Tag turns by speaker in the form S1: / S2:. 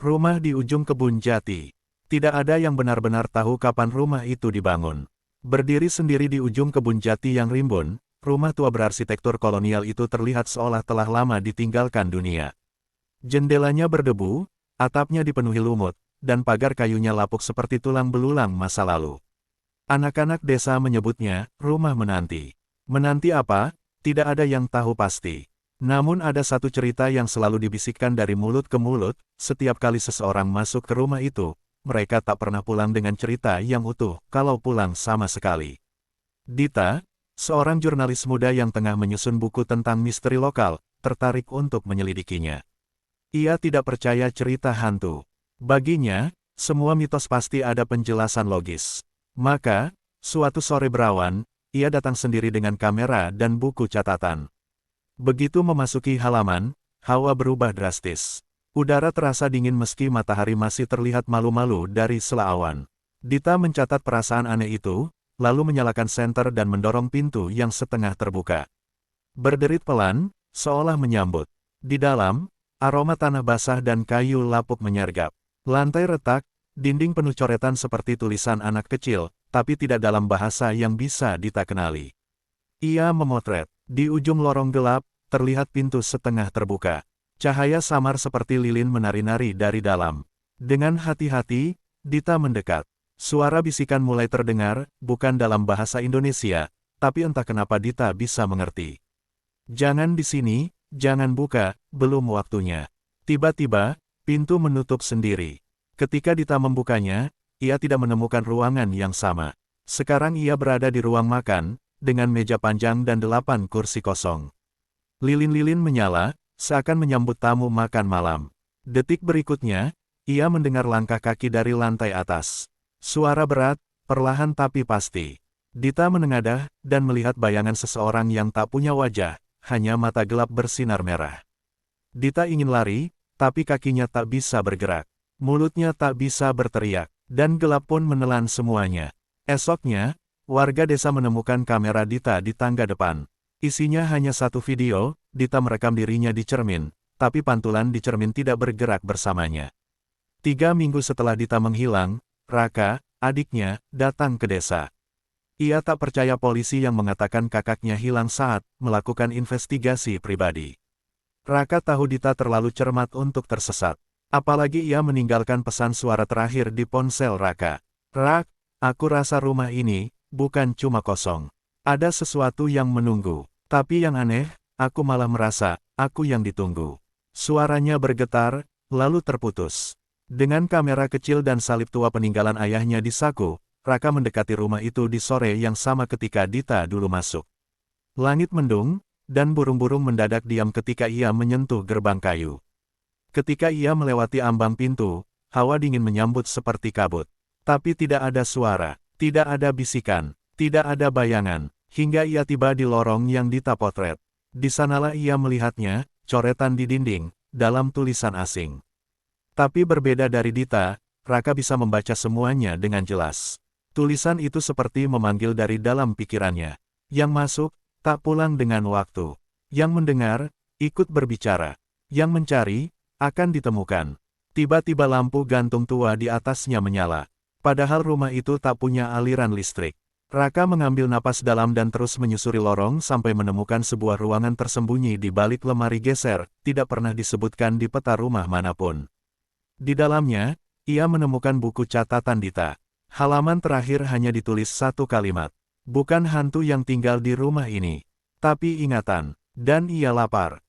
S1: Rumah di ujung kebun jati. Tidak ada yang benar-benar tahu kapan rumah itu dibangun. Berdiri sendiri di ujung kebun jati yang rimbun, rumah tua berarsitektur kolonial itu terlihat seolah telah lama ditinggalkan dunia. Jendelanya berdebu, atapnya dipenuhi lumut, dan pagar kayunya lapuk seperti tulang belulang masa lalu. Anak-anak desa menyebutnya rumah menanti. Menanti apa? Tidak ada yang tahu pasti. Namun ada satu cerita yang selalu dibisikkan dari mulut ke mulut, setiap kali seseorang masuk ke rumah itu, mereka tak pernah pulang dengan cerita yang utuh, kalau pulang sama sekali. Dita, seorang jurnalis muda yang tengah menyusun buku tentang misteri lokal, tertarik untuk menyelidikinya. Ia tidak percaya cerita hantu. Baginya, semua mitos pasti ada penjelasan logis. Maka, suatu sore berawan, ia datang sendiri dengan kamera dan buku catatan. Begitu memasuki halaman, hawa berubah drastis. Udara terasa dingin meski matahari masih terlihat malu-malu dari sela awan. Dita mencatat perasaan aneh itu, lalu menyalakan senter dan mendorong pintu yang setengah terbuka. Berderit pelan, seolah menyambut. Di dalam, aroma tanah basah dan kayu lapuk menyergap. Lantai retak, dinding penuh coretan seperti tulisan anak kecil, tapi tidak dalam bahasa yang bisa Dita kenali. Ia memotret. Di ujung lorong gelap, terlihat pintu setengah terbuka. Cahaya samar seperti lilin menari-nari dari dalam. Dengan hati-hati, Dita mendekat. Suara bisikan mulai terdengar, bukan dalam bahasa Indonesia, tapi entah kenapa Dita bisa mengerti. Jangan di sini, jangan buka, belum waktunya. Tiba-tiba, pintu menutup sendiri. Ketika Dita membukanya, ia tidak menemukan ruangan yang sama. Sekarang ia berada di ruang makan, dengan meja panjang dan 8 kursi kosong. Lilin-lilin menyala, seakan menyambut tamu makan malam. Detik berikutnya, ia mendengar langkah kaki dari lantai atas. Suara berat, perlahan tapi pasti. Dita menengadah, dan melihat bayangan seseorang yang tak punya wajah, hanya mata gelap bersinar merah. Dita ingin lari, tapi kakinya tak bisa bergerak. Mulutnya tak bisa berteriak, dan gelap pun menelan semuanya. Esoknya, warga desa menemukan kamera Dita di tangga depan. Isinya hanya satu video, Dita merekam dirinya di cermin, tapi pantulan di cermin tidak bergerak bersamanya. 3 minggu setelah Dita menghilang, Raka, adiknya, datang ke desa. Ia tak percaya polisi yang mengatakan kakaknya hilang saat melakukan investigasi pribadi. Raka tahu Dita terlalu cermat untuk tersesat. Apalagi ia meninggalkan pesan suara terakhir di ponsel Raka. Rak, aku rasa rumah ini bukan cuma kosong. Ada sesuatu yang menunggu. Tapi yang aneh, aku malah merasa, aku yang ditunggu. Suaranya bergetar, lalu terputus. Dengan kamera kecil dan salib tua peninggalan ayahnya di saku, Raka mendekati rumah itu di sore yang sama ketika Dita dulu masuk. Langit mendung, dan burung-burung mendadak diam ketika ia menyentuh gerbang kayu. Ketika ia melewati ambang pintu, hawa dingin menyambut seperti kabut. Tapi tidak ada suara, tidak ada bisikan, tidak ada bayangan. Hingga ia tiba di lorong yang Dita potret. Di sanalah ia melihatnya, coretan di dinding, dalam tulisan asing. Tapi berbeda dari Dita, Raka bisa membaca semuanya dengan jelas. Tulisan itu seperti memanggil dari dalam pikirannya. Yang masuk, tak pulang dengan waktu. Yang mendengar, ikut berbicara. Yang mencari, akan ditemukan. Tiba-tiba lampu gantung tua di atasnya menyala. Padahal rumah itu tak punya aliran listrik. Raka mengambil napas dalam dan terus menyusuri lorong sampai menemukan sebuah ruangan tersembunyi di balik lemari geser, tidak pernah disebutkan di peta rumah manapun. Di dalamnya, ia menemukan buku catatan Dita. Halaman terakhir hanya ditulis satu kalimat. Bukan hantu yang tinggal di rumah ini, tapi ingatan. Dan ia lapar.